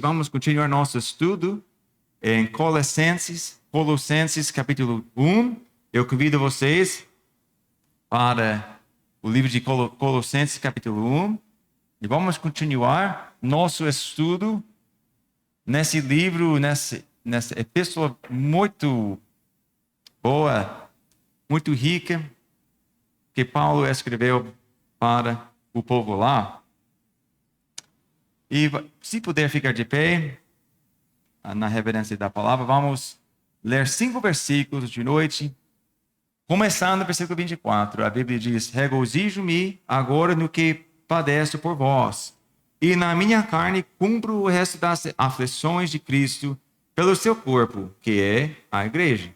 Vamos continuar nosso estudo em Colossenses capítulo 1. Eu convido vocês para o livro de Colossenses capítulo 1 e vamos continuar nosso estudo nesse livro, nessa epístola muito boa, muito rica, que Paulo escreveu para o povo lá. E se puder ficar de pé, na reverência da palavra, vamos ler 5 versículos de noite, começando no versículo 24. A Bíblia diz: regozijo-me agora no que padeço por vós, e na minha carne cumpro o resto das aflições de Cristo pelo seu corpo, que é a igreja,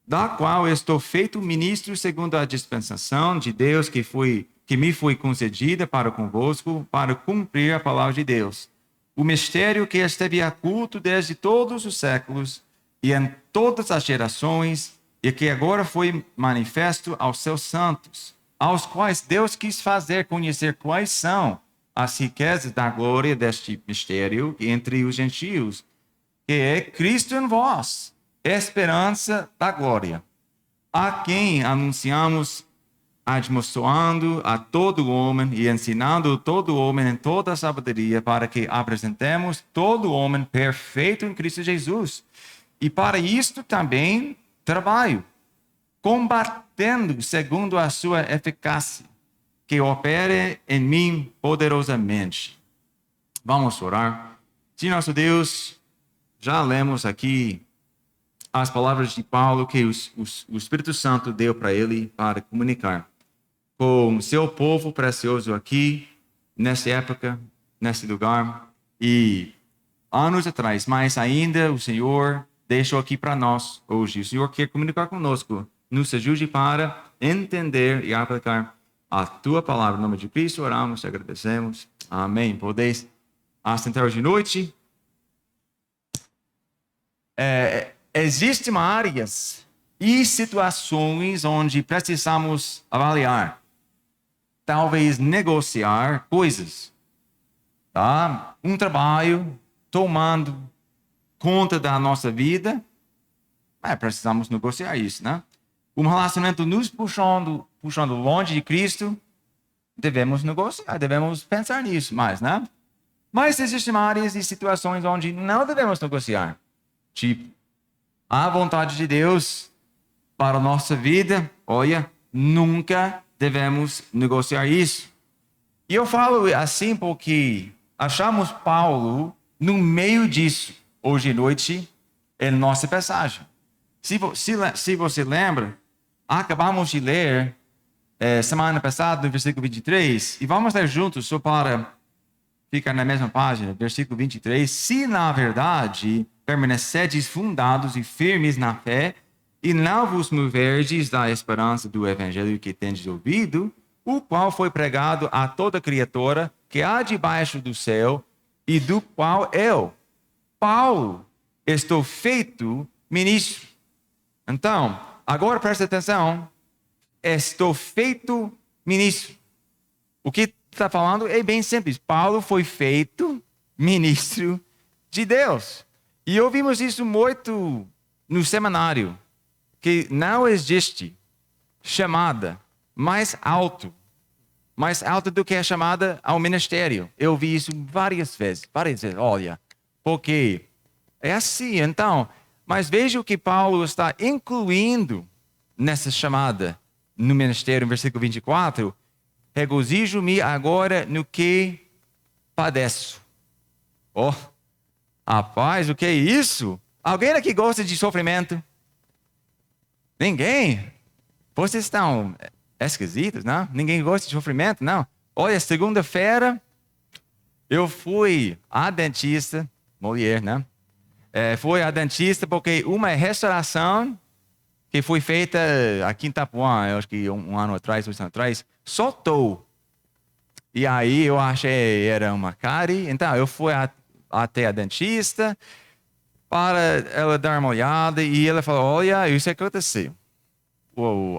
da qual estou feito ministro segundo a dispensação de Deus que me foi concedida para convosco, para cumprir a palavra de Deus. O mistério que esteve oculto desde todos os séculos e em todas as gerações, e que agora foi manifesto aos seus santos, aos quais Deus quis fazer conhecer quais são as riquezas da glória deste mistério entre os gentios, que é Cristo em vós, esperança da glória, a quem anunciamos, admoestando a todo homem e ensinando todo homem em toda a sabedoria, para que apresentemos todo homem perfeito em Cristo Jesus. E para isto também trabalho, combatendo segundo a sua eficácia, que opere em mim poderosamente. Vamos orar. Senhor nosso Deus, já lemos aqui as palavras de Paulo que o Espírito Santo deu para ele para comunicar com seu povo precioso aqui, nessa época, nesse lugar, e anos atrás, mas ainda o Senhor deixou aqui para nós hoje. O Senhor quer comunicar conosco, nos ajude para entender e aplicar a tua palavra. Em nome de Cristo, oramos e agradecemos. Amém. Podeis assentar de noite. Existem áreas e situações onde precisamos avaliar, talvez negociar coisas, tá? Um trabalho tomando conta da nossa vida, precisamos negociar isso, né? Um relacionamento nos puxando longe de Cristo, devemos negociar, devemos pensar nisso mais, né? Mas existem áreas e situações onde não devemos negociar, tipo a vontade de Deus para a nossa vida, olha, nunca devemos negociar isso. E eu falo assim porque achamos Paulo no meio disso, hoje à noite, em nossa passagem. Se você lembra, acabamos de ler semana passada no versículo 23, e vamos ler juntos, só para ficar na mesma página, versículo 23. Se na verdade permanecedes fundados e firmes na fé, e não vos moverdes da esperança do evangelho que tendes ouvido, o qual foi pregado a toda criatura que há debaixo do céu, e do qual eu, Paulo, estou feito ministro. Então, agora presta atenção, estou feito ministro. O que está falando é bem simples. Paulo foi feito ministro de Deus. E ouvimos isso muito no seminário, que não existe chamada mais alta do que a chamada ao ministério. Eu ouvi isso várias vezes. Olha, porque é assim, então. Mas veja o que Paulo está incluindo nessa chamada no ministério, no versículo 24. Regozijo-me agora no que padeço. Rapaz, o que é isso? Alguém aqui gosta de sofrimento? Ninguém? Vocês estão esquisitos, não? Ninguém gosta de sofrimento, não? Olha, segunda-feira eu fui à dentista, mulher, né? Fui à dentista porque uma restauração que foi feita aqui em Itapuã, eu acho que um ano atrás, 2 anos atrás, soltou. E aí eu achei era uma cárie, então eu fui até a dentista para ela dar uma olhada e ela falou: olha, isso aconteceu.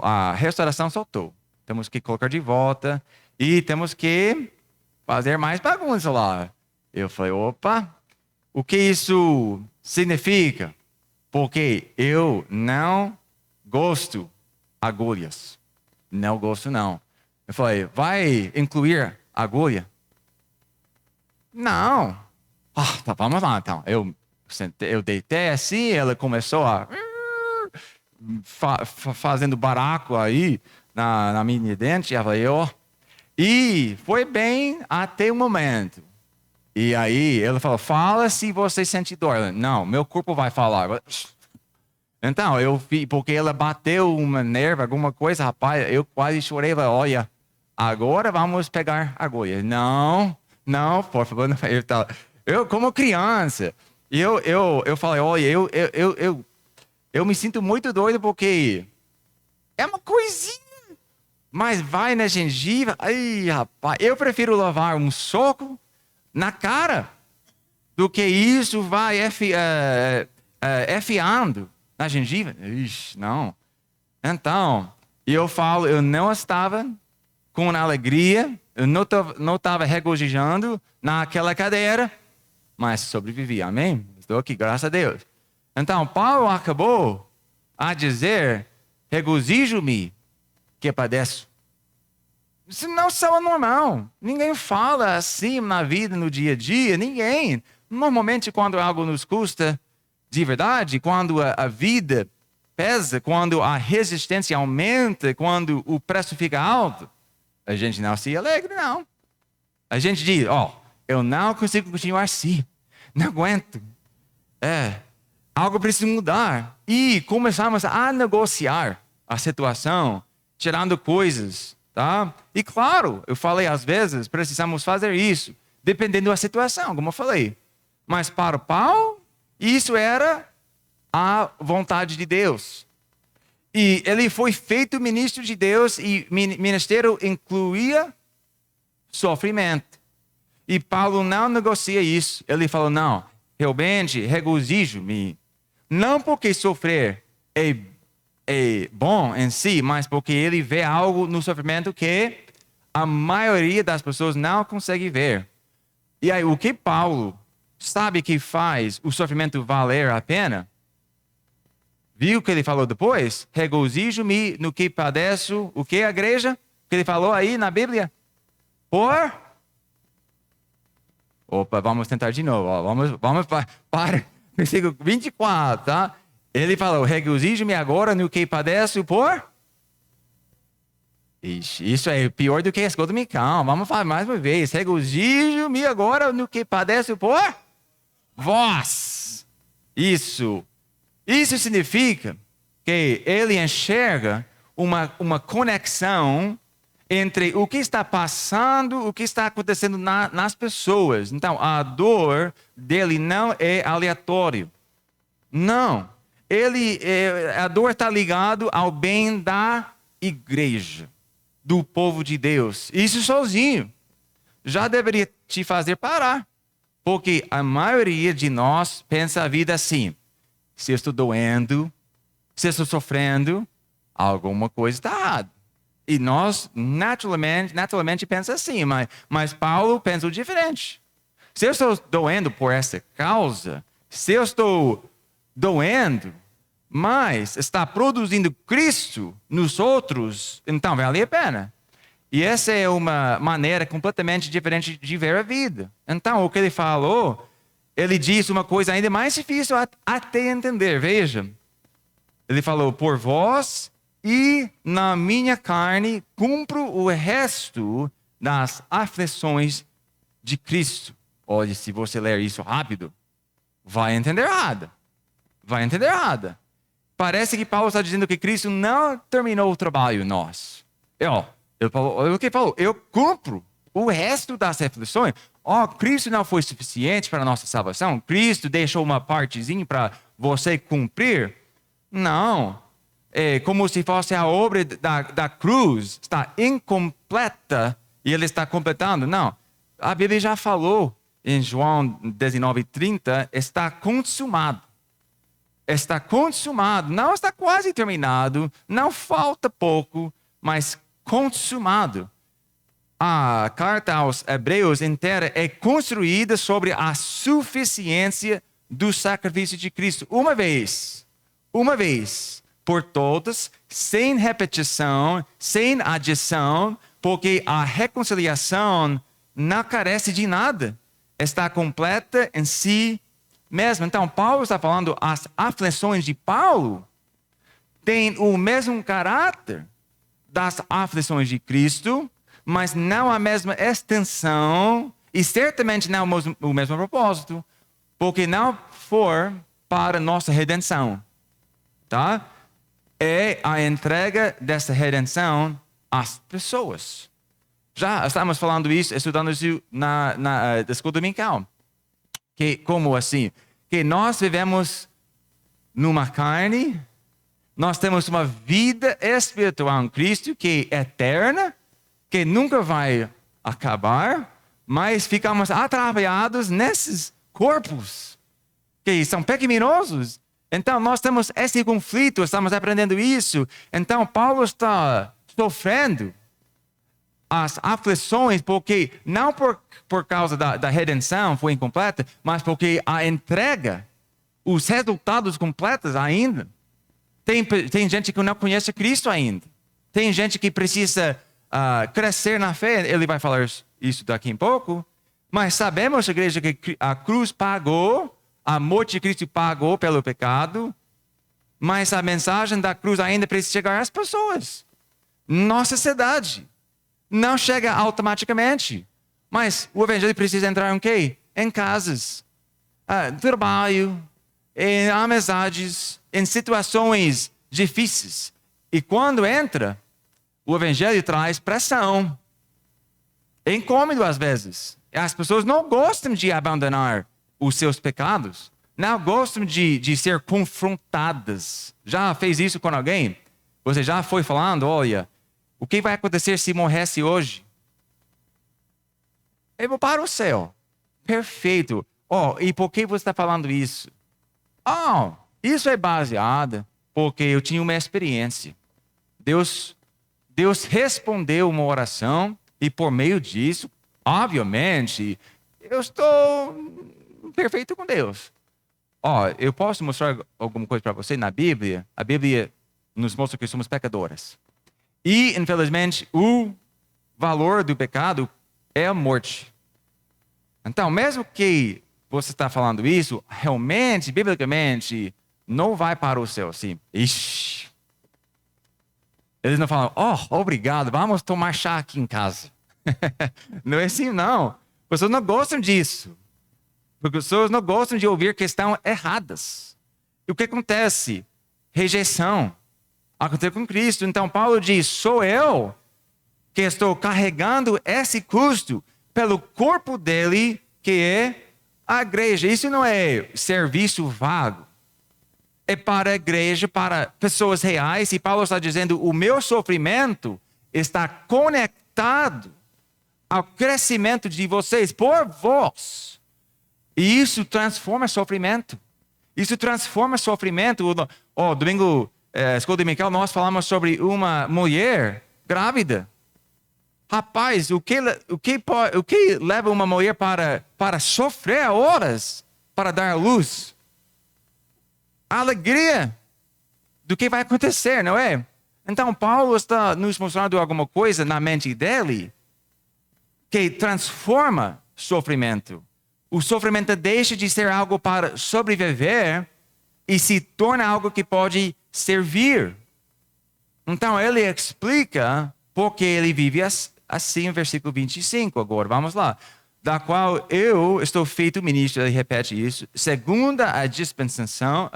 A restauração soltou. Temos que colocar de volta e temos que fazer mais bagunça lá. Eu falei: opa, O que isso significa? Porque eu não gosto agulhas. Não gosto, não. Eu falei, vai incluir agulha? Não. Tá, vamos lá, então. Eu deitei assim, ela começou a... fazendo baraco aí na minha dente. E foi bem até o momento. E aí ele falou, fala se você sente dor. Não, meu corpo vai falar. Então, eu vi, porque ela bateu uma nerva, alguma coisa, rapaz, eu quase chorei. Olha, agora vamos pegar agulha. Não, por favor, não. Eu como criança, eu falei, olha, eu me sinto muito doido porque é uma coisinha, mas vai na gengiva. Ai, rapaz, eu prefiro levar um soco na cara do que isso vai enfiando na gengiva. Ixi, não. Então, eu falo, eu não estava com alegria, eu não estava regozijando naquela cadeira, mas sobrevivi, amém? Estou aqui, graças a Deus. Então, Paulo acabou a dizer, regozijo-me que padeço. Isso não é normal. Ninguém fala assim na vida, no dia a dia, ninguém. Normalmente, quando algo nos custa de verdade, quando a vida pesa, quando a resistência aumenta, quando o preço fica alto, a gente não se alegra, não. A gente diz, eu não consigo continuar assim. Não aguento. Algo precisa mudar. E começamos a negociar a situação, tirando coisas, tá? E claro, eu falei, às vezes precisamos fazer isso, dependendo da situação, como eu falei. Mas para Paulo, isso era a vontade de Deus. E ele foi feito ministro de Deus e ministério incluía sofrimento. E Paulo não negocia isso. Ele falou, não, realmente regozijo-me. Não porque sofrer é bom em si, mas porque ele vê algo no sofrimento que a maioria das pessoas não consegue ver. E aí, o que Paulo sabe que faz o sofrimento valer a pena? Viu o que ele falou depois? Regozijo-me no que padeço. O que a igreja? O que ele falou aí na Bíblia? Vamos tentar de novo. Vamos para versículo 24, tá? Ele falou, regozijo-me agora no que padeço por... Ixi, isso é pior do que a escola dominical. Vamos falar mais uma vez. Regozijo-me agora no que padeço por vós. Isso significa que ele enxerga uma conexão entre o que está passando, o que está acontecendo nas pessoas. Então, a dor dele não é aleatório. Não. A dor está ligada ao bem da igreja, do povo de Deus. Isso sozinho já deveria te fazer parar. Porque a maioria de nós pensa a vida assim. Se eu estou doendo, se eu estou sofrendo, alguma coisa está errada. E nós, naturalmente pensa assim. Mas Paulo pensa diferente. Se eu estou doendo por essa causa, se eu estou doendo, mas está produzindo Cristo nos outros, então vale a pena. E essa é uma maneira completamente diferente de ver a vida. Então, o que ele falou, ele diz uma coisa ainda mais difícil até entender. Veja, ele falou, por vós e na minha carne cumpro o resto das aflições de Cristo. Olha, se você ler isso rápido, vai entender errado. Parece que Paulo está dizendo que Cristo não terminou o trabalho em nós. Ele falou, o que falou? Eu cumpro o resto das aflições. Cristo não foi suficiente para a nossa salvação? Cristo deixou uma partezinha para você cumprir? Não. É como se fosse a obra da cruz, está incompleta e ele está completando. Não. A Bíblia já falou em João 19:30, está consumado. Está consumado, não está quase terminado, não falta pouco, mas consumado. a carta aos Hebreus inteira é construída sobre a suficiência do sacrifício de Cristo. Uma vez, por todas, sem repetição, sem adição, porque a reconciliação não carece de nada. Está completa em si mesma. Então, Paulo está falando, as aflições de Paulo têm o mesmo caráter das aflições de Cristo, mas não a mesma extensão e certamente não o mesmo propósito, porque não for para nossa redenção, tá? É a entrega dessa redenção às pessoas. Já estamos falando isso, estudando isso na escola dominical. Que, como assim? Que nós vivemos numa carne, nós temos uma vida espiritual em Cristo que é eterna, que nunca vai acabar, mas ficamos atrapalhados nesses corpos que são pecaminosos. Então, nós temos esse conflito, estamos aprendendo isso. Então, Paulo está sofrendo as aflições, porque não por causa da redenção foi incompleta, mas porque a entrega, os resultados completos ainda. Tem gente que não conhece Cristo ainda. Tem gente que precisa crescer na fé. Ele vai falar isso daqui a pouco. Mas sabemos, igreja, que a cruz pagou, a morte de Cristo pagou pelo pecado, mas a mensagem da cruz ainda precisa chegar às pessoas. Nossa sociedade. Não chega automaticamente. Mas o evangelho precisa entrar em quê? Em casas, trabalho, em amizades, em situações difíceis. E quando entra, o evangelho traz pressão. É incômodo às vezes. As pessoas não gostam de abandonar os seus pecados. Não gostam de ser confrontadas. Já fez isso com alguém? Você já foi falando, olha, o que vai acontecer se morresse hoje? Eu vou para o céu. Perfeito. E por que você está falando isso? Isso é baseado porque eu tinha uma experiência. Deus respondeu uma oração e por meio disso, obviamente, eu estou perfeito com Deus. Eu posso mostrar alguma coisa para você na Bíblia? A Bíblia nos mostra que somos pecadores. E, infelizmente, o valor do pecado é a morte. Então, mesmo que você está falando isso, realmente, biblicamente, não vai para o céu assim. Ixi. Eles não falam, obrigado, vamos tomar chá aqui em casa. Não é assim, não. Pessoas não gostam disso. Pessoas não gostam de ouvir questões erradas. E o que acontece? Rejeição. Aconteceu com Cristo. Então, Paulo diz, sou eu que estou carregando esse custo pelo corpo dele, que é a igreja. Isso não é serviço vago. É para a igreja, para pessoas reais. E Paulo está dizendo, o meu sofrimento está conectado ao crescimento de vocês por vós. E isso transforma sofrimento. Isso transforma sofrimento. Domingo, escola dominical, nós falamos sobre uma mulher grávida. Rapaz, o que leva uma mulher para sofrer horas para dar luz? A alegria do que vai acontecer, não é? Então, Paulo está nos mostrando alguma coisa na mente dele que transforma sofrimento. O sofrimento deixa de ser algo para sobreviver e se torna algo que pode servir. Então, ele explica por que ele vive assim no versículo 25. Agora, vamos lá. Da qual eu estou feito ministro, ele repete isso, segundo a dispensação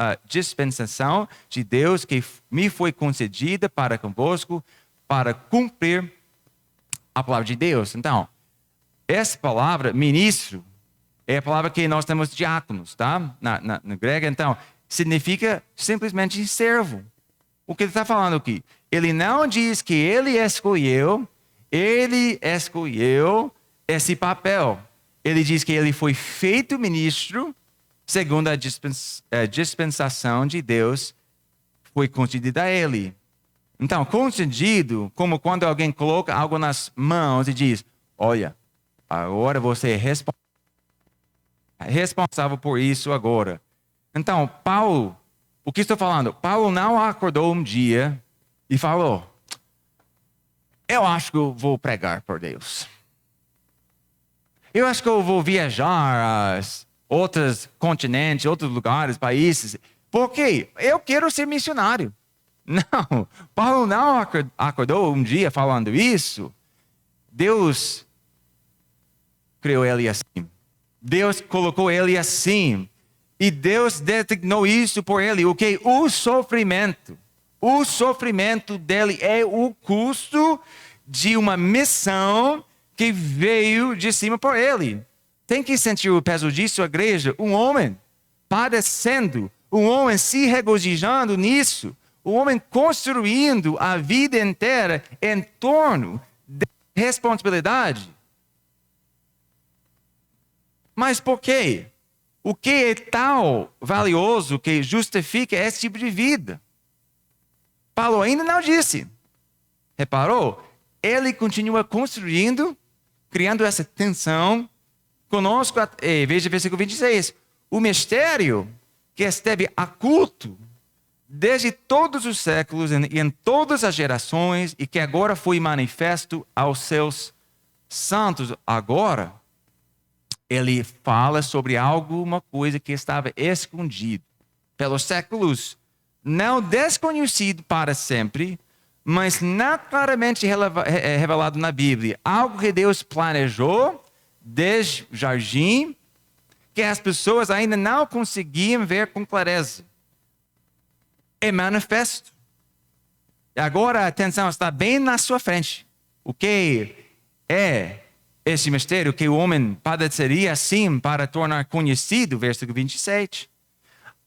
de Deus que me foi concedida para convosco, para cumprir a palavra de Deus. Então, essa palavra, ministro, é a palavra que nós temos diáconos, tá? Na grega, então, significa simplesmente servo. O que ele está falando aqui? Ele não diz que ele escolheu esse papel. Ele diz que ele foi feito ministro segundo a dispensação de Deus foi concedida a ele. Então, concedido, como quando alguém coloca algo nas mãos e diz, olha, agora você é responsável por isso agora. Então, Paulo, o que estou falando? Paulo não acordou um dia e falou, eu acho que eu vou pregar por Deus. Eu acho que eu vou viajar a outros continentes, outros lugares, países, porque eu quero ser missionário. Não, Paulo não acordou um dia falando isso. Deus criou ele assim. Deus colocou ele assim. E Deus designou isso por ele. O que? O sofrimento. O sofrimento dele é o custo de uma missão que veio de cima por ele. Tem que sentir o peso disso, a igreja. Um homem padecendo, um homem se regozijando nisso, um homem construindo a vida inteira em torno da responsabilidade. Mas por quê? O que é tão valioso que justifica esse tipo de vida? Paulo ainda não disse. Reparou? Ele continua construindo, criando essa tensão conosco. Veja o versículo 26. O mistério que esteve oculto desde todos os séculos e em todas as gerações e que agora foi manifesto aos seus santos. Agora, ele fala sobre alguma coisa que estava escondido pelos séculos, não desconhecido para sempre, mas não claramente revelado na Bíblia. Algo que Deus planejou desde o jardim, que as pessoas ainda não conseguiam ver com clareza. É manifesto. E agora a atenção está bem na sua frente. O que é esse mistério que o homem padeceria assim para tornar conhecido, versículo 27,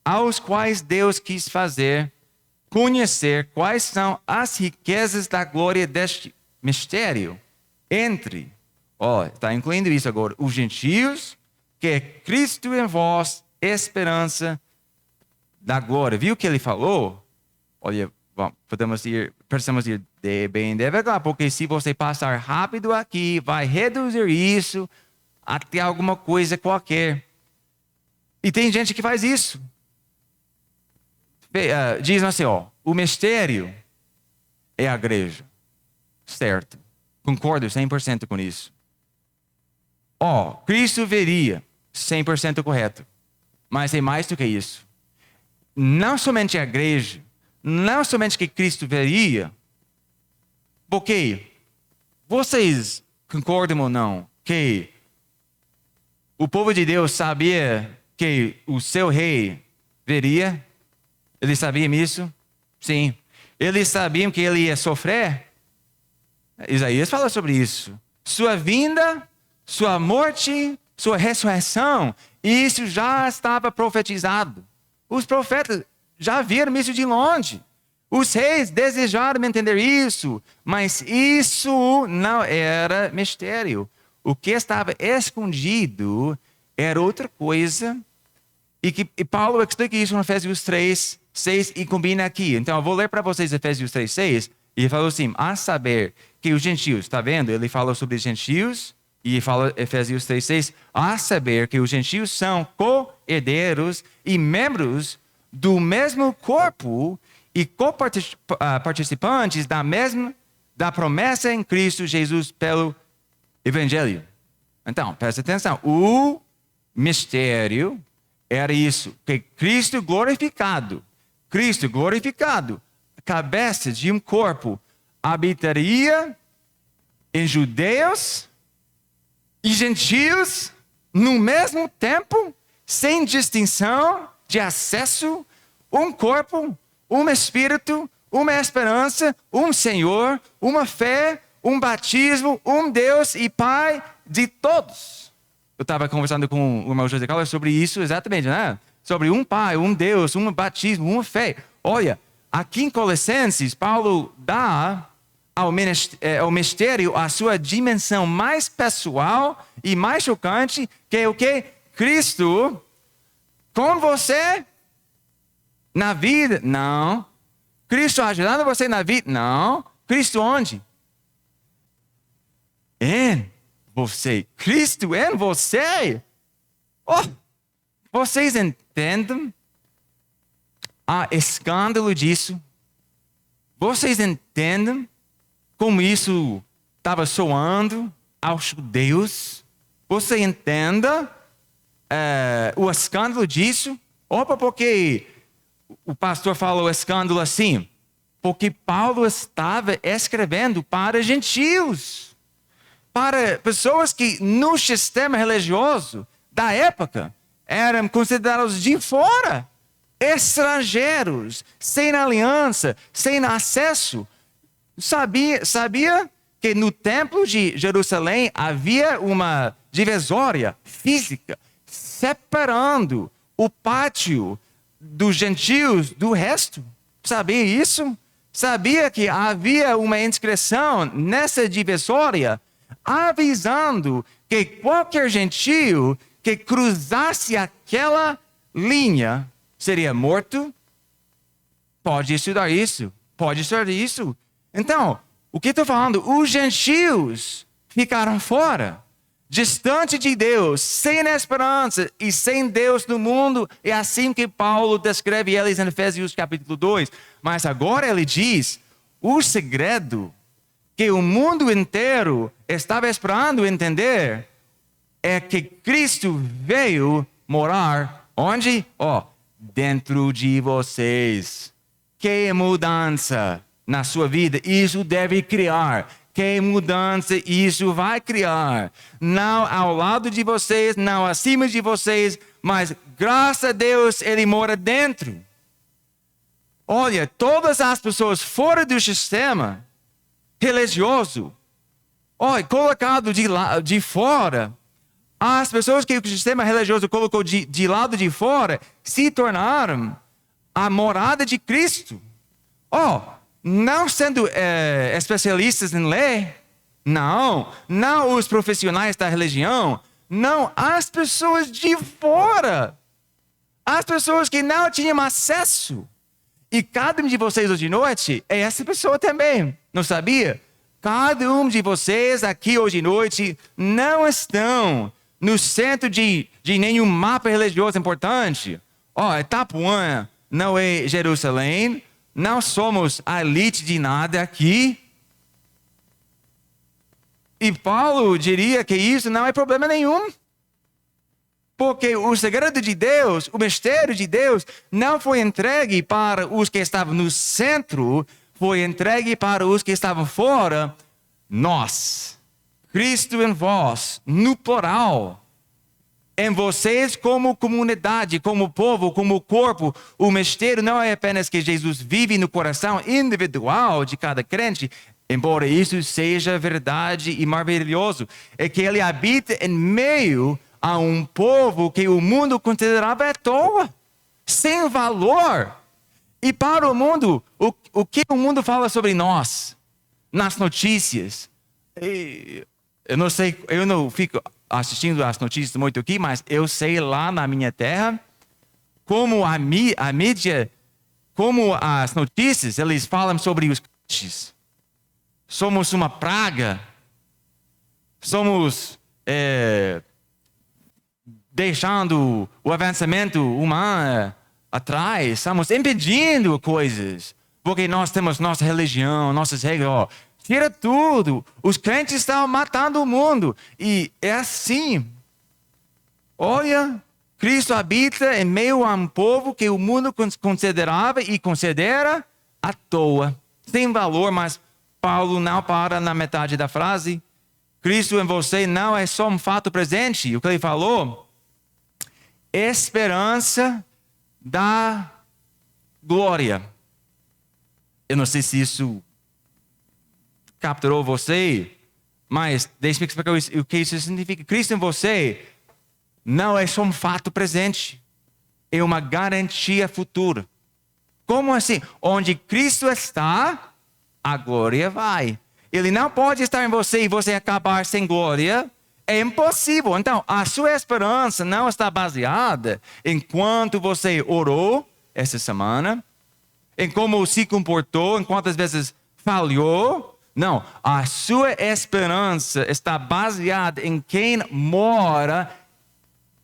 aos quais Deus quis fazer conhecer quais são as riquezas da glória deste mistério entre, está incluindo isso agora, os gentios, que é Cristo em vós, esperança da glória. Viu o que ele falou? Olha, precisamos ir bem devagar, porque se você passar rápido aqui, vai reduzir isso até alguma coisa qualquer. E tem gente que faz isso. Diz assim, o mistério é a igreja. Certo. Concordo 100% com isso. Cristo veria, 100% correto. Mas é mais do que isso. Não somente a igreja, não somente que Cristo veria, porque vocês concordam ou não que o povo de Deus sabia que o seu rei veria? Eles sabiam isso? Sim. Eles sabiam que ele ia sofrer? Isaías fala sobre isso. Sua vinda, sua morte, sua ressurreição, isso já estava profetizado. Os profetas já viram isso de longe. Os reis desejaram entender isso, mas isso não era mistério. O que estava escondido era outra coisa. E Paulo explica isso em Efésios 3, 6 e combina aqui. Então eu vou ler para vocês Efésios 3, 6. E ele falou assim, a saber que os gentios, está vendo? Ele fala sobre os gentios e fala Efésios 3, 6. A saber que os gentios são co-herdeiros e membros do mesmo corpo e co-participantes da promessa em Cristo Jesus pelo Evangelho. Então, presta atenção. O mistério era isso, que Cristo glorificado, cabeça de um corpo, habitaria em judeus e gentios no mesmo tempo, sem distinção de acesso, um corpo, um espírito, uma esperança, um Senhor, uma fé, um batismo, um Deus e Pai de todos. Eu estava conversando com o irmão José Carlos sobre isso exatamente, né? Sobre um Pai, um Deus, um batismo, uma fé. Olha, aqui em Colossenses, Paulo dá ao mistério a sua dimensão mais pessoal e mais chocante, que é o que? Cristo com você na vida? Não. Cristo ajudando você na vida? Não. Cristo onde? Em você, Cristo em você. Oh, vocês entendem o escândalo disso? Vocês entendem como isso estava soando aos judeus? Você entenda o escândalo disso? Opa, porque o pastor falou escândalo assim? Porque Paulo estava escrevendo para gentios, para pessoas que no sistema religioso da época eram considerados de fora, estrangeiros, sem aliança, sem acesso. Sabia que no templo de Jerusalém havia uma divisória física separando o pátio dos gentios do resto? Sabia isso? Sabia que havia uma inscrição nessa divisória avisando que qualquer gentio que cruzasse aquela linha seria morto? Pode estudar isso. Pode estudar isso. Então, o que estou falando? Os gentios ficaram fora, distante de Deus, sem esperança e sem Deus no mundo. É assim que Paulo descreve eles em Efésios capítulo 2. Mas agora ele diz, o segredo que o mundo inteiro estava esperando entender é que Cristo veio morar onde? Dentro de vocês. Que mudança na sua vida isso deve criar. Que mudança isso vai criar. Não ao lado de vocês, não acima de vocês, mas graças a Deus Ele mora dentro. Olha, todas as pessoas fora do sistema religioso, colocado de fora, as pessoas que o sistema religioso colocou de lado de fora, se tornaram a morada de Cristo. Não sendo especialistas em lei, não os profissionais da religião, não, as pessoas de fora, as pessoas que não tinham acesso. E cada um de vocês hoje de noite é essa pessoa também, não sabia? Cada um de vocês aqui hoje de noite não estão no centro de nenhum mapa religioso importante. Itapuã não é Jerusalém, não somos a elite de nada aqui. E Paulo diria que isso não é problema nenhum. Porque o segredo de Deus, o mistério de Deus, não foi entregue para os que estavam no centro, foi entregue para os que estavam fora. Nós, Cristo em vós, no plural. Em vocês como comunidade, como povo, como corpo. O mistério não é apenas que Jesus vive no coração individual de cada crente, embora isso seja verdade e maravilhoso. É que ele habita em meio a um povo que o mundo considerava à toa, sem valor. E para o mundo, o que o mundo fala sobre nós? Nas notícias. Eu não sei, eu não fico assistindo as notícias muito aqui, mas eu sei lá na minha terra, como a mídia, como as notícias, eles falam sobre os crentes. Somos uma praga. Somos... deixando o avançamento humano atrás, estamos impedindo coisas, porque nós temos nossa religião, nossas regras, tira tudo, os crentes estão matando o mundo, e é assim. Olha, Cristo habita em meio a um povo que o mundo considerava e considera à toa, sem valor, mas Paulo não para na metade da frase. Cristo em você não é só um fato presente, o que ele falou, esperança da glória. Eu não sei se isso capturou você, mas deixe-me explicar o que isso significa. Cristo em você não é só um fato presente, é uma garantia futura. Como assim? Onde Cristo está, a glória vai. Ele não pode estar em você e você acabar sem glória. É impossível. Então, a sua esperança não está baseada em quanto você orou essa semana, em como se comportou, em quantas vezes falhou, Não, a sua esperança está baseada em quem mora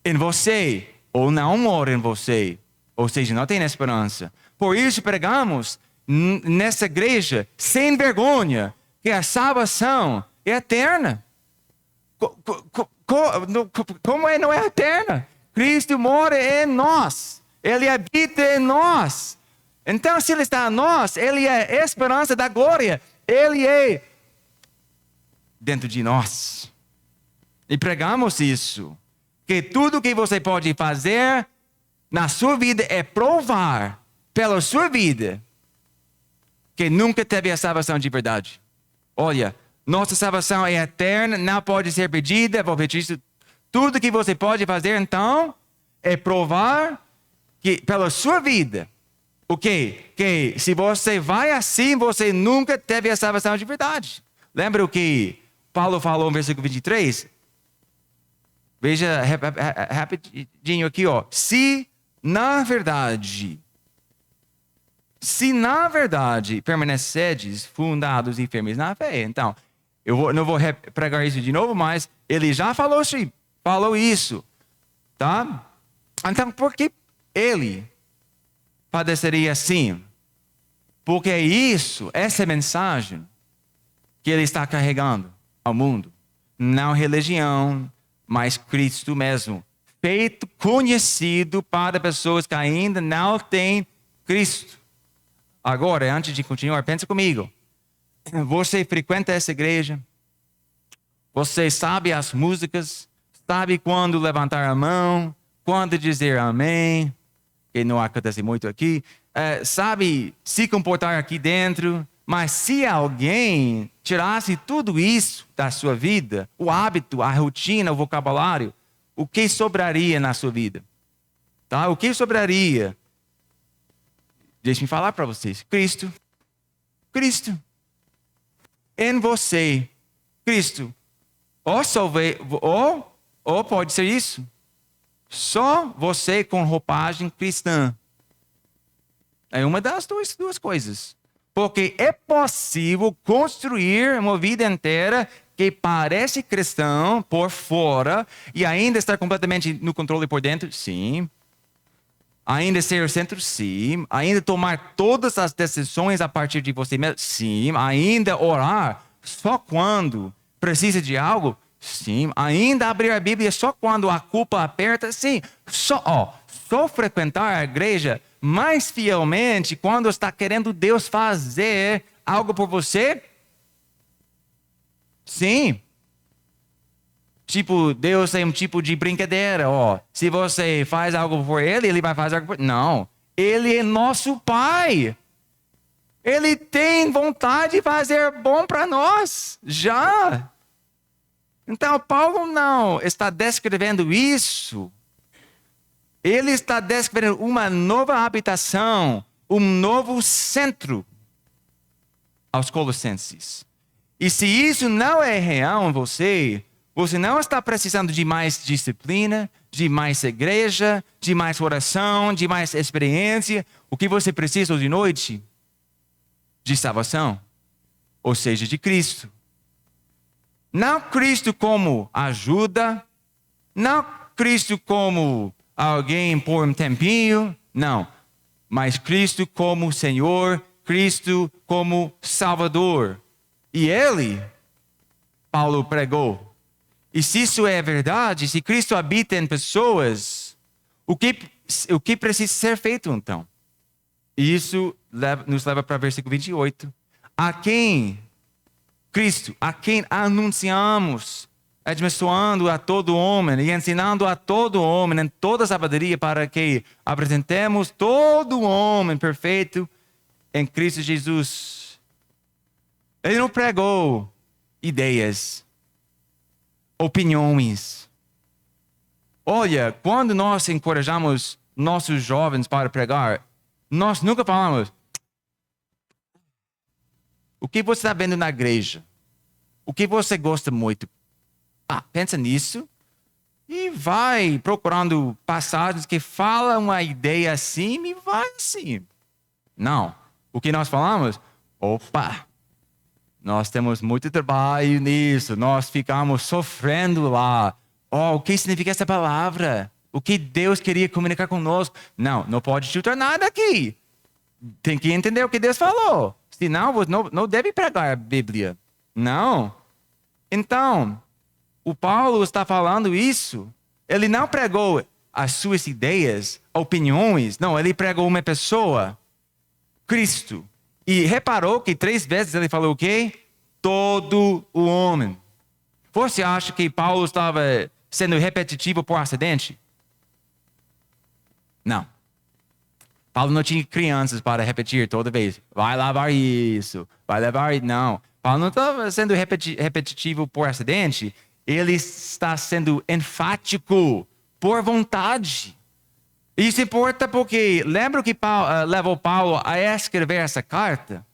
em você ou não mora em você. Ou seja, não tem esperança. Por isso pregamos nessa igreja sem vergonha que a salvação é eterna. Como não é eterna? Cristo mora em nós. Ele habita em nós. Então, se Ele está em nós, Ele é a esperança da glória. Ele é dentro de nós. E pregamos isso. Que tudo que você pode fazer na sua vida é provar pela sua vida que nunca teve a salvação de verdade. Olha, nossa salvação é eterna, não pode ser perdida. Vou repetir isso. Tudo que você pode fazer, então, é provar que pela sua vida, o quê? Que se você vai assim, você nunca teve a salvação de verdade. Lembra o que Paulo falou no versículo 23? Veja rapidinho aqui, ó. Se na verdade permanecedes fundados e firmes na fé. Então, não vou pregar isso de novo, mas ele já falou isso, tá? Então, por que ele padeceria assim? Porque é isso, essa mensagem que ele está carregando ao mundo. Não religião, mas Cristo mesmo. Feito conhecido para pessoas que ainda não têm Cristo. Agora, antes de continuar, pensa comigo. Você frequenta essa igreja? Você sabe as músicas? Sabe quando levantar a mão? Quando dizer amém? Que não acontece muito aqui. Sabe se comportar aqui dentro? Mas se alguém tirasse tudo isso da sua vida, o hábito, a rotina, o vocabulário, o que sobraria na sua vida? Tá? O que sobraria? Deixe-me falar para vocês. Cristo. Em você. Cristo. Ou pode ser isso. Só você com roupagem cristã. É uma das duas coisas. Porque é possível construir uma vida inteira que parece cristão por fora e ainda estar completamente no controle por dentro? Sim. Ainda ser o centro? Sim. Ainda tomar todas as decisões a partir de você mesmo? Sim. Ainda orar só quando precisa de algo? Sim. Ainda abrir a Bíblia só quando a culpa aperta? Sim. Só frequentar a igreja mais fielmente quando está querendo Deus fazer algo por você? Sim. Tipo, Deus é um tipo de brincadeira, ó. Se você faz algo por Ele, Ele vai fazer algo por... Não. Ele é nosso Pai. Ele tem vontade de fazer bom para nós. Já. Então, Paulo não está descrevendo isso. Ele está descrevendo uma nova habitação, um novo centro aos Colossenses. E se isso não é real em você, você não está precisando de mais disciplina, de mais igreja, de mais oração, de mais experiência. O que você precisa hoje de noite? De salvação. Ou seja, de Cristo. Não Cristo como ajuda, não Cristo como alguém por um tempinho, não. Mas Cristo como Senhor, Cristo como Salvador. E Ele, Paulo pregou. E se isso é verdade, se Cristo habita em pessoas, o que precisa ser feito então? E isso nos leva para o versículo 28. A quem anunciamos, abençoando a todo homem e ensinando a todo homem em toda sabedoria para que apresentemos todo homem perfeito em Cristo Jesus. Ele não pregou ideias, opiniões. Olha, quando nós encorajamos nossos jovens para pregar, nós nunca falamos: o que você está vendo na igreja? O que você gosta muito? Pensa nisso e vai procurando passagens que falam uma ideia assim e vai assim. Não. O que nós falamos? nós temos muito trabalho nisso, nós ficamos sofrendo lá. Oh, o que significa essa palavra? O que Deus queria comunicar conosco? Não pode chutar nada aqui. Tem que entender o que Deus falou. Senão, você não deve pregar a Bíblia. Não. Então, o Paulo está falando isso. Ele não pregou as suas ideias, opiniões. Não, ele pregou uma pessoa, Cristo. E reparou que 3 vezes ele falou o quê? Todo o homem. Você acha que Paulo estava sendo repetitivo por acidente? Não. Paulo não tinha crianças para repetir toda vez. Vai lavar isso, vai lavar isso. Não. Paulo não estava sendo repetitivo por acidente. Ele está sendo enfático por vontade. Isso importa porque, lembra o que levou Paulo a escrever essa carta?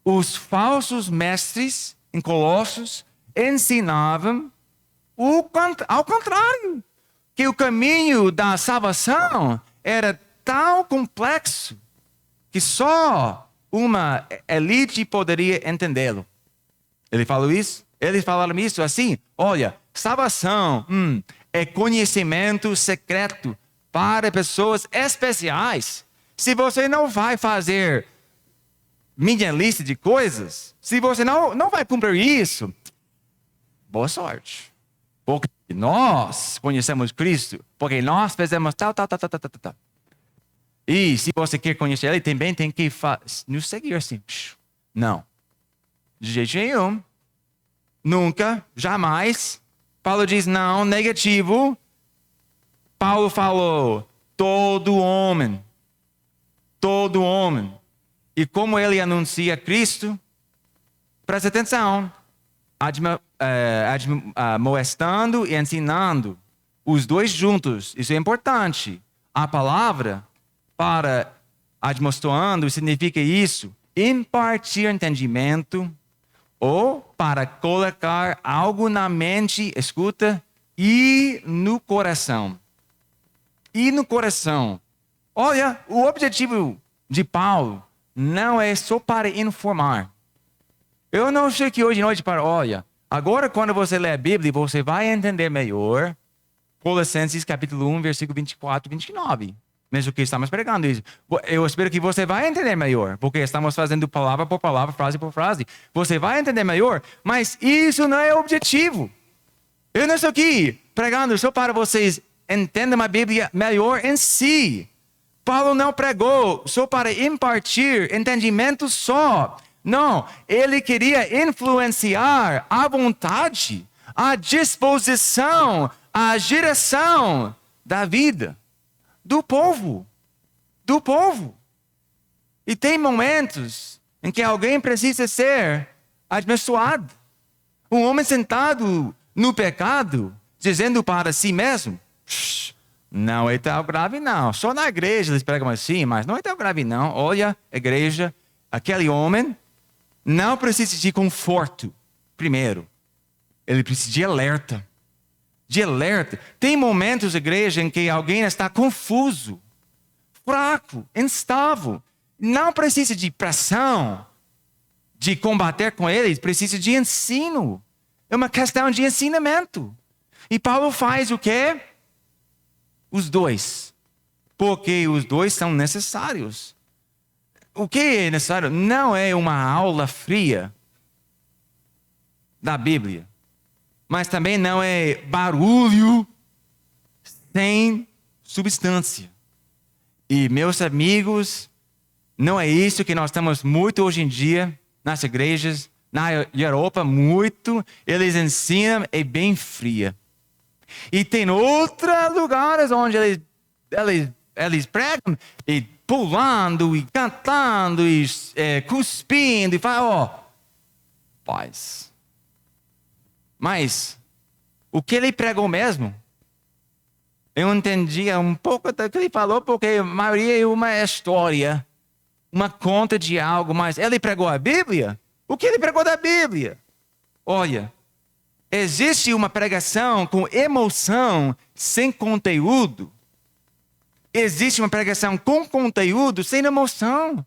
Os falsos mestres em Colossos ensinavam ao contrário, que o caminho da salvação era tão complexo que só uma elite poderia entendê-lo. Ele falou isso? Eles falaram isso assim: olha, salvação é conhecimento secreto para pessoas especiais. Se você não vai fazer minha lista de coisas, se você não vai cumprir isso, boa sorte. Porque nós conhecemos Cristo, porque nós fizemos tal. E se você quer conhecer Ele, também tem que nos seguir assim. Não. De jeito nenhum. Nunca, jamais. Paulo diz não, negativo. Paulo falou, todo homem. Todo homem. E como ele anuncia Cristo, presta atenção. Admoestando e ensinando. Os dois juntos. Isso é importante. A palavra para admoestando significa isso. Impartir entendimento ou para colocar algo na mente, escuta, e no coração. E no coração. Olha, o objetivo de Paulo não é só para informar. Eu não sei que hoje à noite olha, agora quando você lê a Bíblia, você vai entender melhor Colossenses capítulo 1, versículo 24 e 29. Mesmo que estamos pregando isso. Eu espero que você vai entender melhor, porque estamos fazendo palavra por palavra, frase por frase. Você vai entender melhor, mas isso não é o objetivo. Eu não estou aqui pregando só para vocês entendam a Bíblia melhor em si. Paulo não pregou só para impartir entendimento só. Não, ele queria influenciar a vontade, a disposição, a direção da vida do povo. Do povo. E tem momentos em que alguém precisa ser abençoado. Um homem sentado no pecado, dizendo para si mesmo, não é tão grave não. Só na igreja eles pregam assim, mas não é tão grave não. Olha, igreja, aquele homem não precisa de conforto. Primeiro, ele precisa de alerta. De alerta. Tem momentos, igreja, em que alguém está confuso, fraco, instável. Não precisa de pressão, de combater com eles. Precisa de ensino. É uma questão de ensinamento. E Paulo faz o quê? Os dois. Porque os dois são necessários. O que é necessário? Não é uma aula fria da Bíblia. Mas também não é barulho sem substância. E, meus amigos, não é isso que nós temos muito hoje em dia nas igrejas. Na Europa, muito. Eles ensinam, é bem fria. E tem outros lugares onde eles pregam e pulando e cantando e cuspindo e falam, paz. Mas o que ele pregou mesmo? Eu entendia um pouco do que ele falou, porque a maioria é uma história, uma conta de algo, mas ele pregou a Bíblia? O que ele pregou da Bíblia? Olha, existe uma pregação com emoção sem conteúdo. Existe uma pregação com conteúdo sem emoção.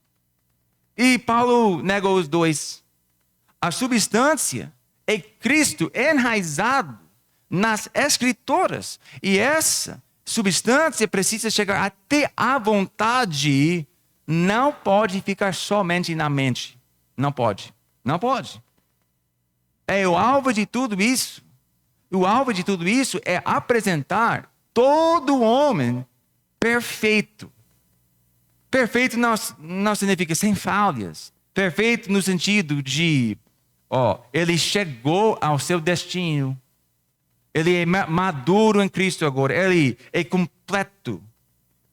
E Paulo negou os dois. A substância é Cristo enraizado nas Escrituras. E essa substância precisa chegar até a vontade, não pode ficar somente na mente. Não pode. Não pode. É o alvo de tudo isso. O alvo de tudo isso é apresentar todo homem perfeito. Perfeito não significa sem falhas. Perfeito no sentido de, ele chegou ao seu destino. Ele é maduro em Cristo agora. Ele é completo.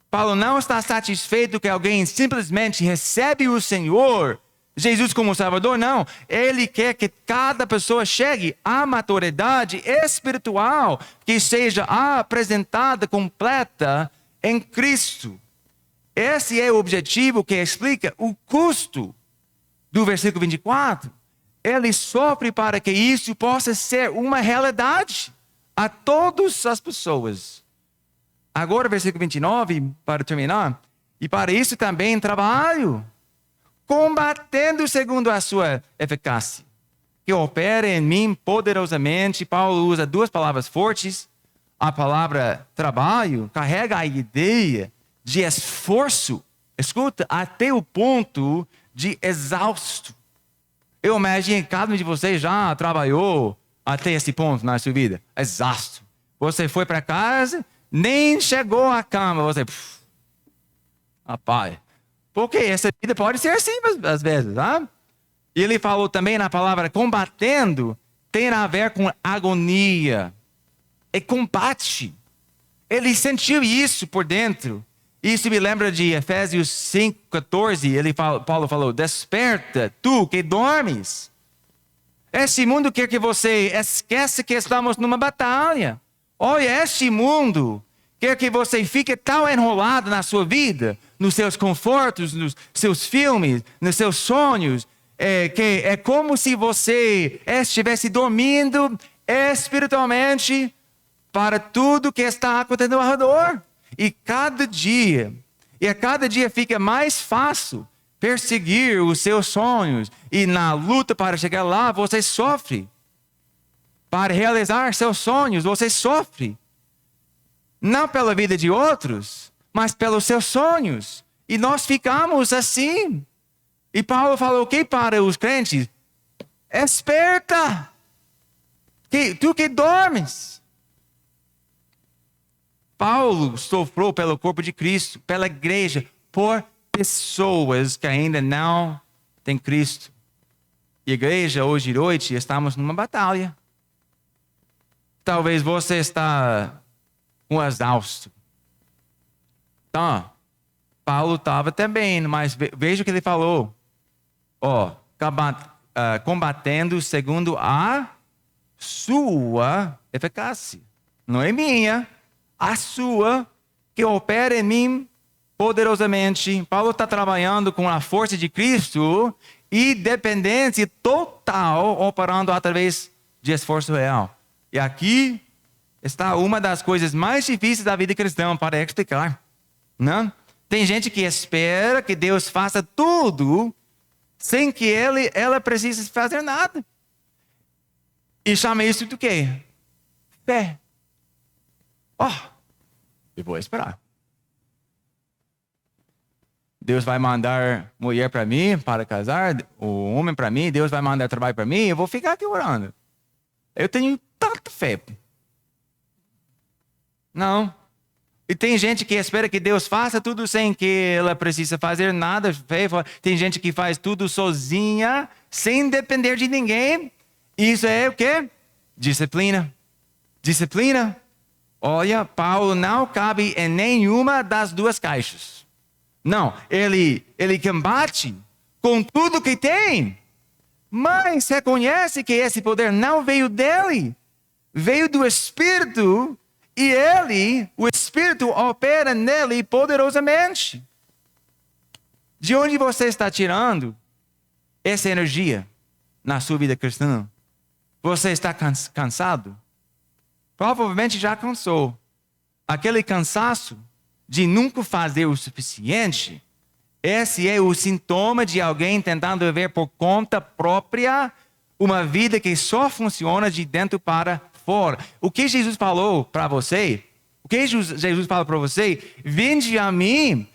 Paulo não está satisfeito que alguém simplesmente recebe o Senhor Jesus como Salvador, não. Ele quer que cada pessoa chegue à maturidade espiritual, que seja apresentada completa em Cristo. Esse é o objetivo que explica o custo do versículo 24. Ele sofre para que isso possa ser uma realidade a todas as pessoas. Agora, versículo 29, para terminar. E para isso também trabalho, combatendo segundo a sua eficácia, que opera em mim poderosamente. Paulo usa duas palavras fortes. A palavra trabalho carrega a ideia de esforço, escuta, até o ponto de exausto. Eu imagino que cada um de vocês já trabalhou até esse ponto na sua vida, exausto. Você foi para casa, nem chegou à cama, você... Rapaz, porque essa vida pode ser assim às vezes, tá? E ele falou também na palavra combatendo, tem a ver com agonia. É combate. Ele sentiu isso por dentro. Isso me lembra de Efésios 5,14. Paulo falou, desperta, tu que dormes. Este mundo quer que você esqueça que estamos numa batalha. Olha, este mundo quer que você fique tão enrolado na sua vida, nos seus confortos, nos seus filmes, nos seus sonhos, que é como se você estivesse dormindo espiritualmente para tudo que está acontecendo ao redor. E a cada dia fica mais fácil perseguir os seus sonhos. E na luta para chegar lá, você sofre. Para realizar seus sonhos, você sofre. Não pela vida de outros, mas pelos seus sonhos. E nós ficamos assim. E Paulo falou o que para os crentes? Esperta! Tu que dormes. Paulo sofreu pelo corpo de Cristo, pela igreja, por pessoas que ainda não têm Cristo. E a igreja, hoje de noite, estamos numa batalha. Talvez você está exausto. Então, Paulo estava também, mas veja o que ele falou. Combatendo segundo a sua eficácia. Não é minha. A sua, que opera em mim poderosamente. Paulo está trabalhando com a força de Cristo e dependência total operando através de esforço real. E aqui está uma das coisas mais difíceis da vida cristã para explicar. Não? Tem gente que espera que Deus faça tudo sem que ela precise fazer nada. E chama isso de quê? Fé. Eu vou esperar. Deus vai mandar mulher para mim, para casar, o homem para mim, Deus vai mandar trabalho para mim, eu vou ficar aqui orando. Eu tenho tanta fé. Não. E tem gente que espera que Deus faça tudo sem que ela precise fazer nada. Tem gente que faz tudo sozinha, sem depender de ninguém. Isso é o quê? Disciplina. Disciplina. Olha, Paulo não cabe em nenhuma das duas caixas. Não, ele combate com tudo que tem, mas reconhece que esse poder não veio dele, veio do Espírito, e o Espírito opera nele poderosamente. De onde você está tirando essa energia na sua vida cristã? Você está cansado? Provavelmente já cansou. Aquele cansaço de nunca fazer o suficiente, esse é o sintoma de alguém tentando viver por conta própria, Uma vida que só funciona de dentro para fora. O que Jesus falou para você? O que Jesus fala para você? Vinde a mim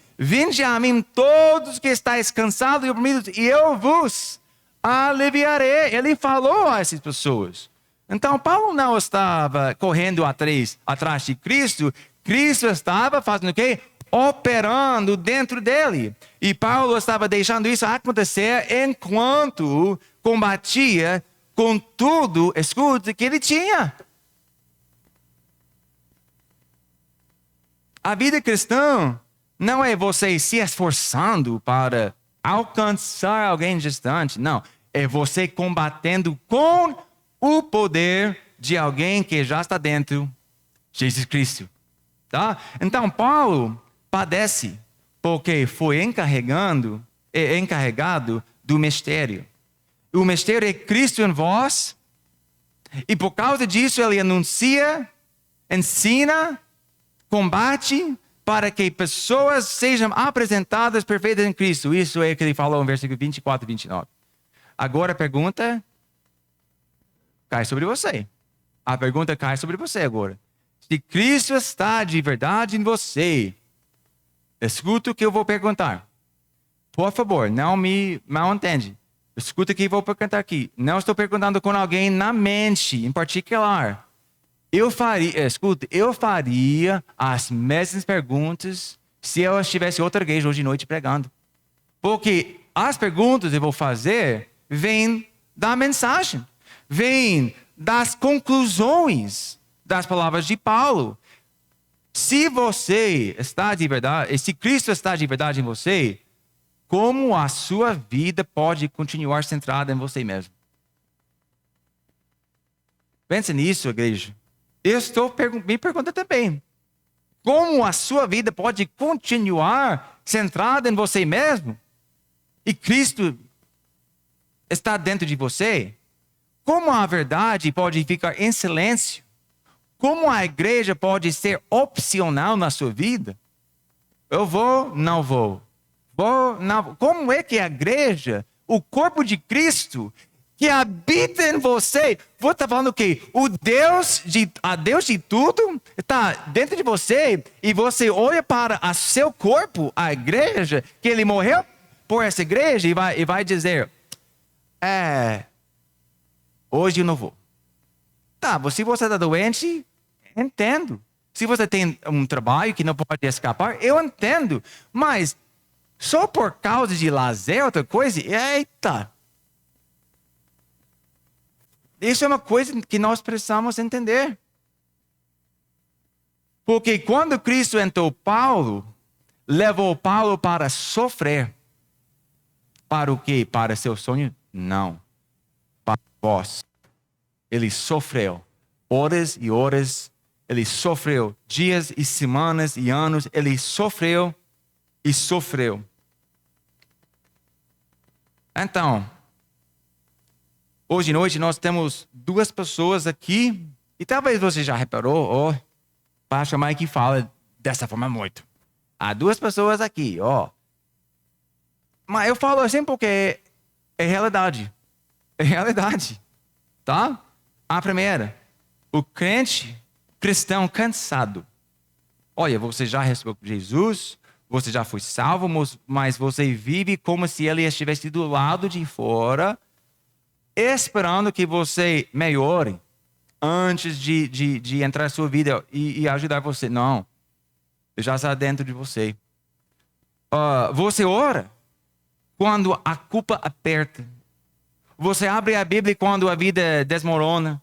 todos que estáis cansados e oprimidos, e eu vos aliviarei. Ele falou a essas pessoas. Então, Paulo não estava correndo atrás de Cristo. Cristo estava fazendo o quê? Operando dentro dele. E Paulo estava deixando isso acontecer enquanto combatia com tudo, escute, que ele tinha. A vida cristã não é você se esforçando para alcançar alguém distante. Não, é você combatendo com o poder de alguém que já está dentro, Jesus Cristo. Tá? Então, Paulo padece porque foi encarregado do mistério. O mistério é Cristo em vós, e por causa disso ele anuncia, ensina, combate para que pessoas sejam apresentadas perfeitas em Cristo. Isso é o que ele falou no versículo 24 e 29. Agora a pergunta cai sobre você. A pergunta cai sobre você agora. Se Cristo está de verdade em você, escuta o que eu vou perguntar. Por favor, não me mal entende. Escuta o que eu vou perguntar aqui. Não estou perguntando com alguém na mente, em particular. Eu faria as mesmas perguntas se eu estivesse em outra igreja hoje de noite pregando. Porque as perguntas que eu vou fazer vêm da mensagem, vêm das conclusões das palavras de Paulo. Se você está de verdade, se Cristo está de verdade em você, como a sua vida pode continuar centrada em você mesmo? Pense nisso, igreja. Eu estou me perguntando também. Como a sua vida pode continuar centrada em você mesmo? E Cristo está dentro de você? Como a verdade pode ficar em silêncio? Como a igreja pode ser opcional na sua vida? Eu vou, não vou. Vou, não vou. Como é que a igreja, o corpo de Cristo, que habita em você, você está falando o quê? A Deus de tudo está dentro de você, e você olha para o seu corpo, a igreja, que ele morreu por essa igreja, e vai dizer, hoje eu não vou. Tá, se você está doente, entendo. Se você tem um trabalho que não pode escapar, eu entendo. Mas só por causa de lazer, outra coisa, eita. Isso é uma coisa que nós precisamos entender. Porque quando Cristo entrou Paulo, levou Paulo para sofrer. Para o quê? Para seu sonho? Não. Para vós. Ele sofreu horas e horas. Ele sofreu dias e semanas e anos. Ele sofreu e sofreu. Então, hoje à noite nós temos duas pessoas aqui, e talvez você já reparou, o pastor Mike fala dessa forma muito. Há duas pessoas aqui, Mas eu falo assim porque é realidade. É realidade, tá? A primeira, o crente cristão cansado. Olha, você já recebeu Jesus, você já foi salvo, mas você vive como se ele estivesse do lado de fora, esperando que você melhore antes de entrar na sua vida e ajudar você. Não. Já está dentro de você. Você ora quando a culpa aperta. Você abre a Bíblia quando a vida desmorona.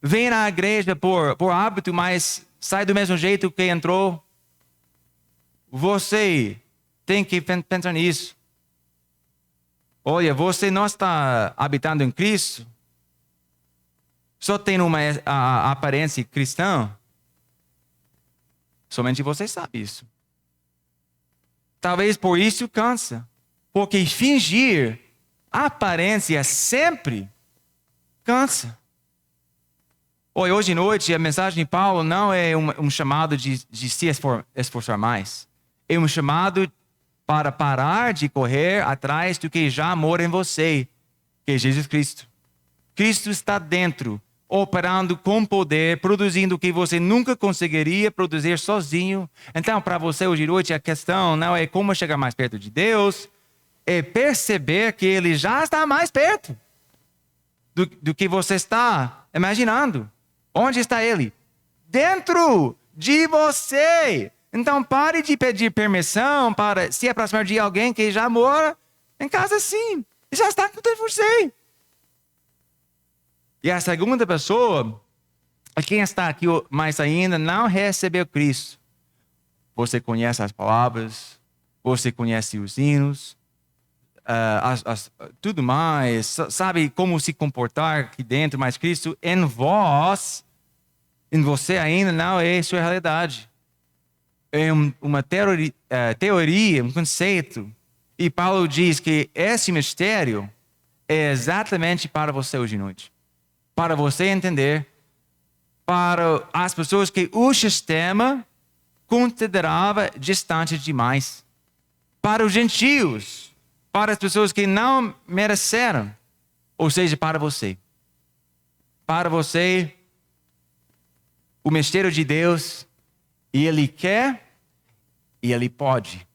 Vem na igreja por hábito, mas sai do mesmo jeito que entrou. Você tem que pensar nisso. Olha, você não está habitando em Cristo, só tem uma aparência cristã. Somente você sabe isso. Talvez por isso cansa. Porque fingir aparência sempre cansa. Hoje à noite, a mensagem de Paulo não é um chamado de se esforçar mais. É um chamado para parar de correr atrás do que já mora em você, que é Jesus Cristo. Cristo está dentro, operando com poder, produzindo o que você nunca conseguiria produzir sozinho. Então, para você hoje à noite, a questão não é como chegar mais perto de Deus, é perceber que Ele já está mais perto do que você está imaginando. Onde está Ele? Dentro de você. Então pare de pedir permissão para se aproximar de alguém que já mora em casa assim. Já está com você. E a segunda pessoa, quem está aqui mais ainda, não recebeu Cristo. Você conhece as palavras, você conhece os hinos, tudo mais, sabe como se comportar aqui dentro, mas Cristo em você ainda não é sua realidade. É uma teoria, um conceito. E Paulo diz que esse mistério é exatamente para você hoje à noite. Para você entender, para as pessoas que o sistema considerava distante demais. Para os gentios, para as pessoas que não mereceram. Ou seja, para você. Para você, o mistério de Deus, e Ele quer e Ele pode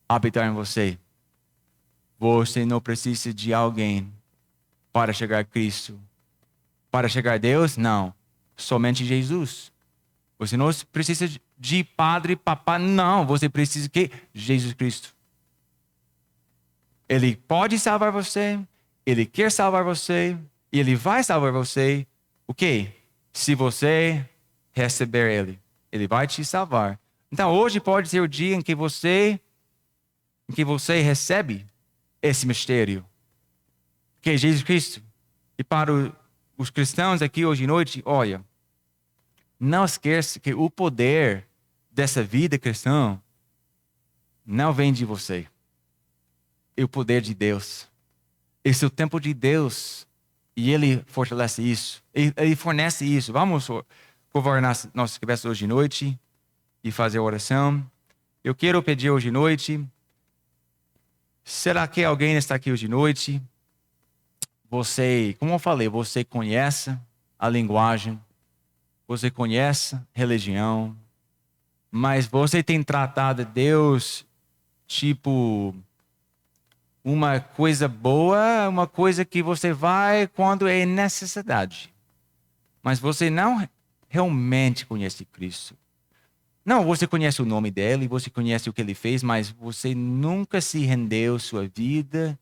habitar em você. Você não precisa de alguém para chegar a Cristo. Para chegar a Deus, não. Somente Jesus. Você não precisa de padre, papá, não. Você precisa de Jesus Cristo. Ele pode salvar você. Ele quer salvar você. E Ele vai salvar você. O quê? Se você receber Ele. Ele vai te salvar. Então hoje pode ser o dia em que você recebe esse mistério. Que é Jesus Cristo. E para os cristãos aqui hoje à noite, olha, não esqueça que o poder dessa vida cristã não vem de você. É o poder de Deus. Esse é o tempo de Deus. E Ele fortalece isso. Ele fornece isso. Vamos governar nossas cabeças hoje à noite e fazer oração. Eu quero pedir hoje à noite, será que alguém está aqui hoje à noite? Você, como eu falei, você conhece a linguagem, você conhece a religião, mas você tem tratado Deus tipo uma coisa boa, uma coisa que você vai quando é necessidade. Mas você não realmente conhece Cristo. Não, você conhece o nome dele, você conhece o que ele fez, mas você nunca se rendeu sua vida,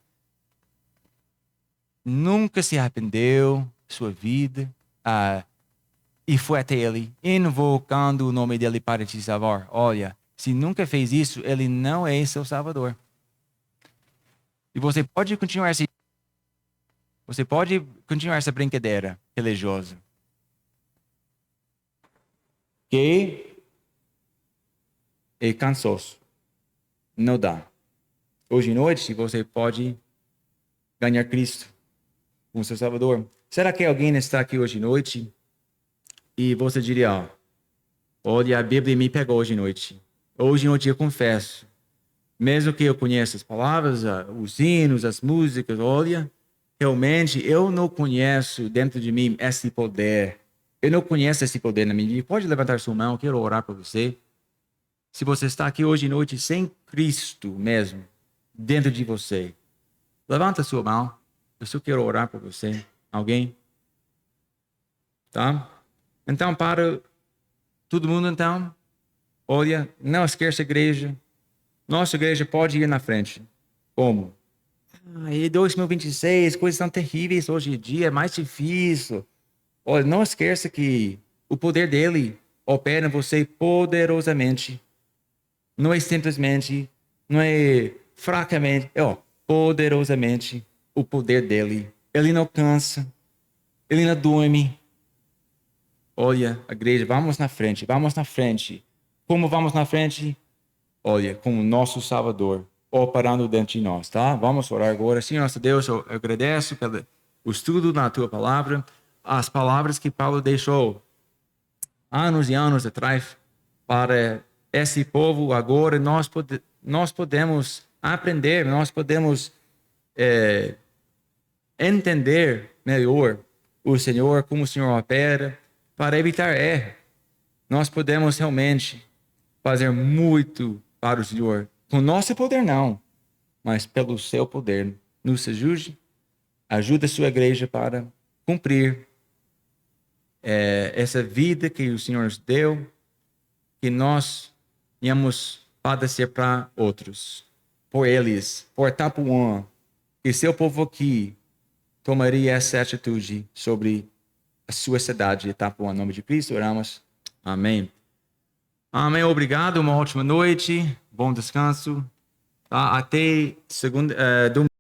nunca se arrependeu sua vida, e foi até ele, invocando o nome dele para te salvar. Olha, se nunca fez isso, ele não é seu salvador. E você pode continuar essa brincadeira religiosa. Que é cansoso. Não dá. Hoje à noite você pode ganhar Cristo como seu Salvador. Será que alguém está aqui hoje à noite e você diria, olha, a Bíblia me pegou hoje à noite. Hoje à noite eu confesso, mesmo que eu conheça as palavras, os hinos, as músicas, olha, realmente eu não conheço dentro de mim esse poder. Eu não conheço esse poder na minha vida. Pode levantar sua mão, eu quero orar por você. Se você está aqui hoje à noite sem Cristo mesmo, dentro de você, levanta sua mão. Eu só quero orar por você. Alguém? Tá? Então, para todo mundo, então, olha, não esqueça a igreja. Nossa igreja pode ir na frente. Como? Em 2026, coisas são terríveis hoje em dia, é mais difícil. Olha, não esqueça que o poder dele opera em você poderosamente. Não é simplesmente, não é fracamente, poderosamente o poder dele. Ele não cansa, ele não dorme. Olha, a igreja, vamos na frente. Como vamos na frente? Olha, com o nosso Salvador operando dentro de nós, tá? Vamos orar agora. Senhor nosso Deus, eu agradeço pelo estudo na tua palavra, as palavras que Paulo deixou anos e anos atrás para esse povo. Agora nós podemos aprender, nós podemos entender melhor o Senhor, como o Senhor opera, para evitar erro. Nós podemos realmente fazer muito para o Senhor. Com nosso poder, não, mas pelo seu poder. Nos ajude, ajude a sua igreja para cumprir essa vida que o Senhor nos deu, que nós venhamos padecer para outros, por eles, por Itapuã, que seu povo aqui tomaria essa atitude sobre a sua cidade de Itapuã. Em nome de Cristo, oramos. Amém. Amém. Obrigado. Uma ótima noite. Bom descanso. Até segunda, domingo.